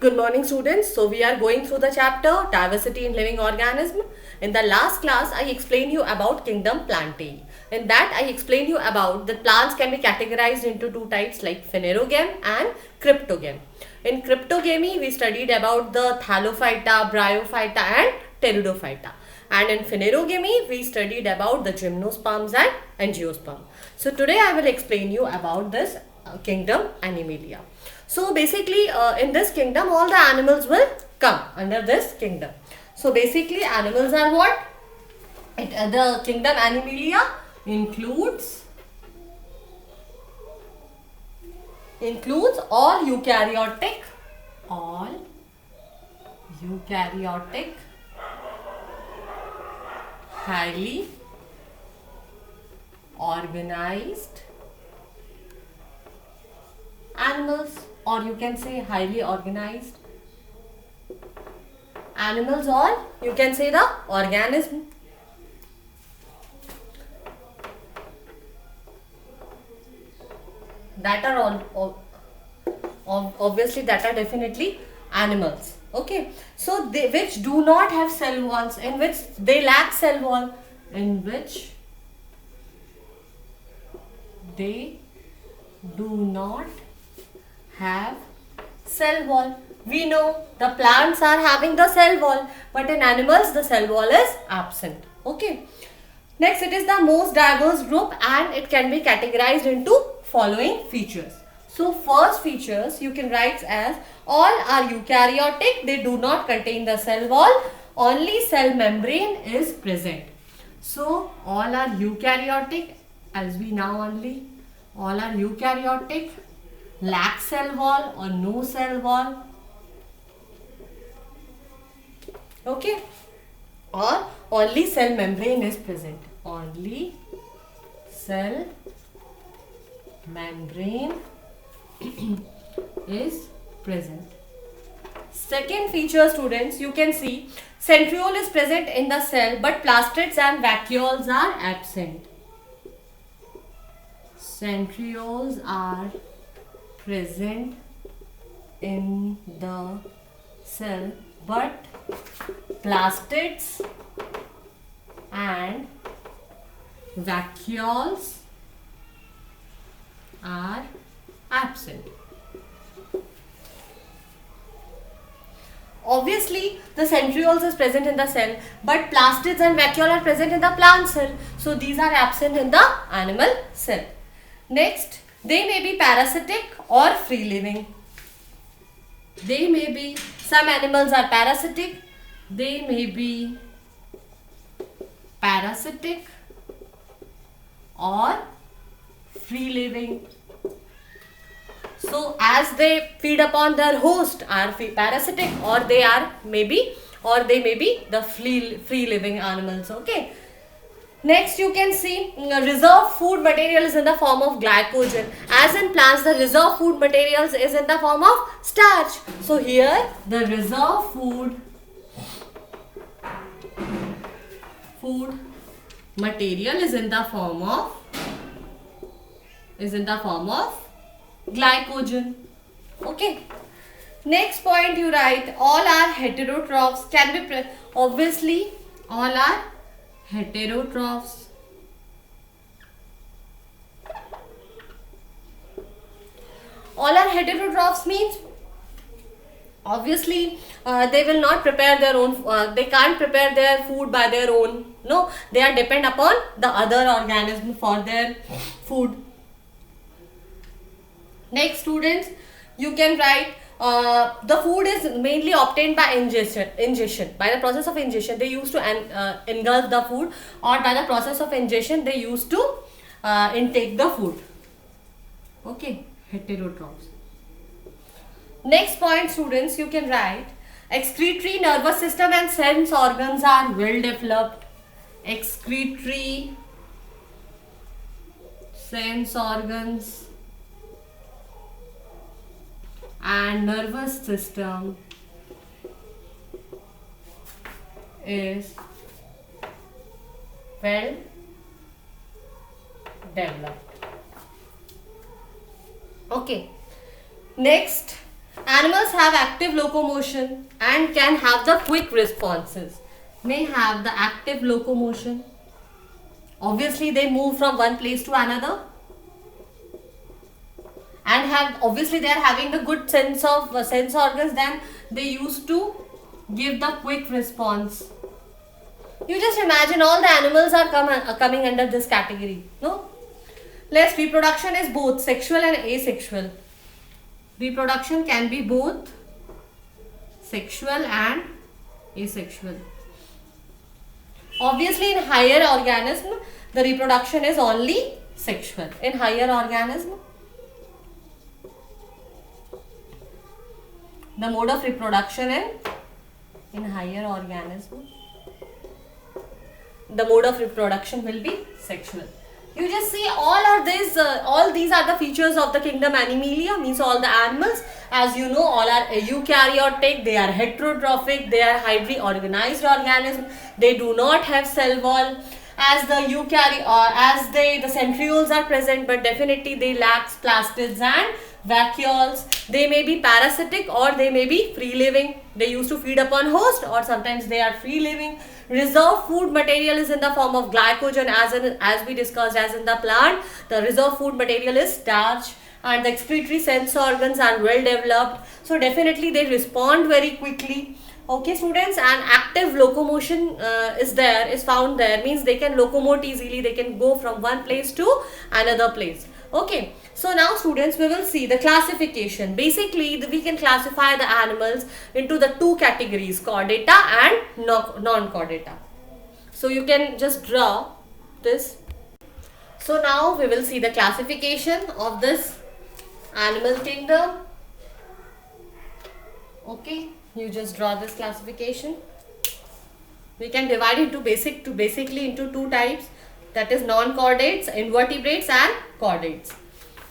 Good morning, students. So we are going through the chapter Diversity in Living Organism. In the last class, I explained you about kingdom Plantae. In that, I explained you about the plants can be categorized into two types like phanerogame and cryptogame. In cryptogamy, we studied about the Thallophyta, Bryophyta and Pteridophyta. And in phanerogamy, we studied about the gymnosperms and angiosperm. So today I will explain you about this kingdom Animalia. So basically in this kingdom all the animals will come under this kingdom. So basically animals are what? The kingdom Animalia includes all eukaryotic highly organized animals, or you can say highly organized animals, or you can say the organism. That are obviously that are definitely animals. Okay, so they which do not have cell walls, in which they lack cell wall, in which they do not have cell wall. We know the plants are having the cell wall, but in animals the cell wall is absent. Okay. Next, it is the most diverse group and it can be categorized into following features. So first features you can write as all are eukaryotic, they do not contain the cell wall, only cell membrane is present. So all are eukaryotic, as we now only all are eukaryotic, lack cell wall or no cell wall. Okay, or only cell membrane is present. Only cell membrane is present. Second feature, students, you can see centriole is present in the cell, but plastids and vacuoles are absent. Centrioles are present in the cell, but plastids and vacuoles are absent. Obviously, the centrioles is present in the cell, but plastids and vacuole are present in the plant cell. So these are absent in the animal cell. Next, they may be parasitic or free living. They may be, some animals are parasitic, they may be parasitic or free living. So as they feed upon their host are parasitic, or they may be the free living animals. Okay. Next, you can see reserve food material is in the form of glycogen. As in plants, the reserve food materials is in the form of starch. So here the reserve food material is in the form of glycogen. Okay. Next point you write all are heterotrophs. Can be obviously all are heterotrophs. All are heterotrophs means obviously they will not prepare their own, they can't prepare their food by their own. No, they are depend upon the other organism for their food. Next, students, you can write the food is mainly obtained by ingestion. By the process of ingestion, they used to engulf the food, or by the process of ingestion, they used to intake the food. Okay, heterotrophs. Next point, students, you can write excretory nervous system and sense organs are well developed. Excretory sense organs and nervous system is well developed. Okay. Next, Animals have active locomotion and can have the quick responses. May have the active locomotion. Obviously, they move from one place to another, and have obviously they are having the good sense of sense organs. Then they used to give the quick response. You just imagine all the animals are coming under this category. No. Less reproduction is both sexual and asexual. Reproduction can be both sexual and asexual. Obviously, in higher organism, the reproduction is only sexual. In higher organism, the mode of reproduction in higher organism, the mode of reproduction will be sexual. You just see all these are the features of the kingdom Animalia, means all the animals. As you know, all are eukaryotic, they are heterotrophic, they are highly organized organisms, they do not have cell wall. As the the centrioles are present, but definitely they lack plastids and vacuoles. They may be parasitic or they may be free living. They used to feed upon host, or sometimes they are free living. Reserve food material is in the form of glycogen, as we discussed. As in the plant, the reserve food material is starch, and the excretory sense organs are well developed, so definitely they respond very quickly. Okay students, and active locomotion is found there, means they can locomote easily, they can go from one place to another place. Okay, so now students, we will see the classification. Basically, we can classify the animals into the two categories, chordata and non-chordata. So you can just draw this. So now we will see the classification of this animal kingdom. Okay, you just draw this classification. We can divide into basically into two types, that is non-chordates, invertebrates and chordates.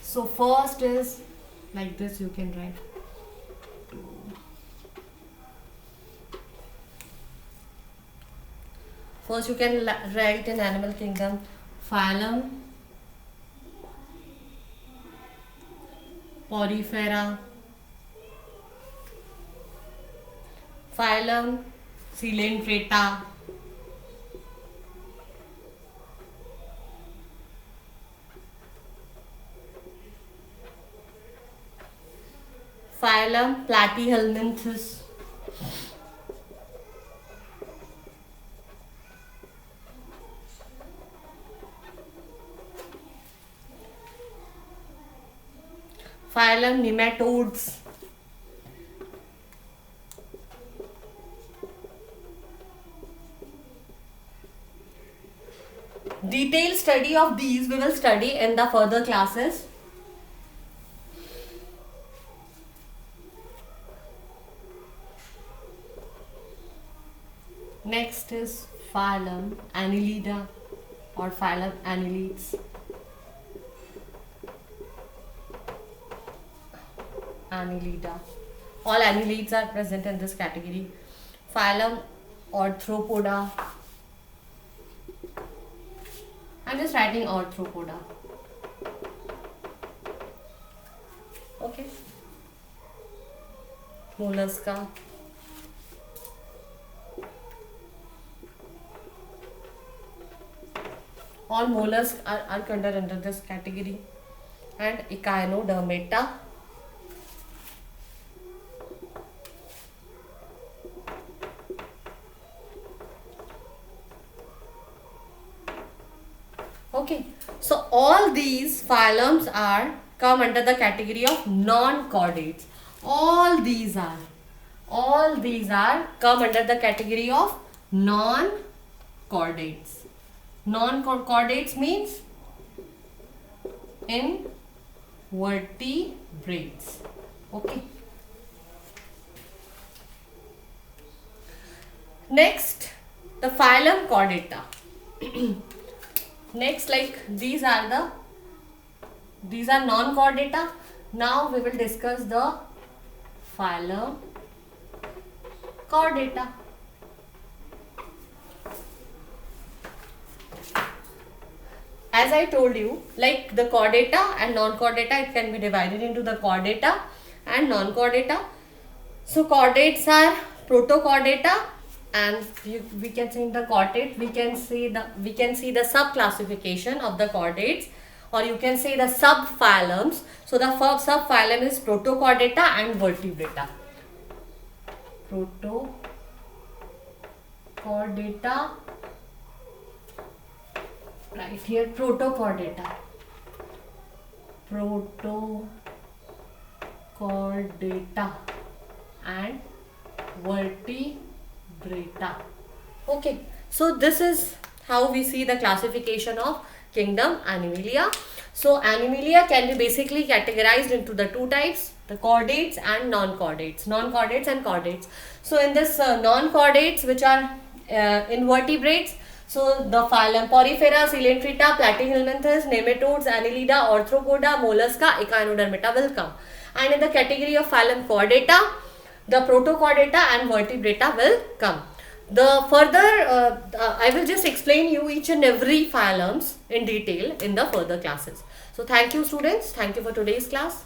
So first is like this, you can write. First you can write in animal kingdom, phylum Porifera, phylum Coelenterata, phylum Platyhelminthes, phylum Nematodes, detailed study of these we will study in the further classes. Next is phylum Annelida or phylum Annelids. Annelida. All annelids are present in this category. Phylum Arthropoda. I'm just writing Arthropoda. Okay. Mollusca. All mollusks are considered under this category. And Echinodermata. Okay, so all these phylums are come under the category of non-chordates. All these are come under the category of non-chordates. Non-chordates means invertebrates. Okay. Next, the phylum Chordata. Next, like these are non-chordata. Now we will discuss the phylum Chordata. As I told you, like the chordata and non-chordata, it can be divided into the chordata and non-chordata. So chordates are protochordata, and we can see in the chordate we can see the sub classification of the chordates, or you can say the subphylums. So the first subphylum is protochordata and vertebrata. Protochordata, right here, protochordata, protochordata and vertebrata. Okay, so this is how we see the classification of kingdom Animalia. So Animalia can be basically categorized into the two types, the chordates and non-chordates, non-chordates and chordates. So in this non-chordates, which are invertebrates, so the phylum Porifera, Coelenterata, Platyhelminthes, nematodes, Annelida, Arthropoda, Mollusca, Echinodermata will come. And in the category of phylum Chordata, the protochordata and vertebrata will come. The further, I will just explain you each and every phylums in detail in the further classes. So thank you students. Thank you for today's class.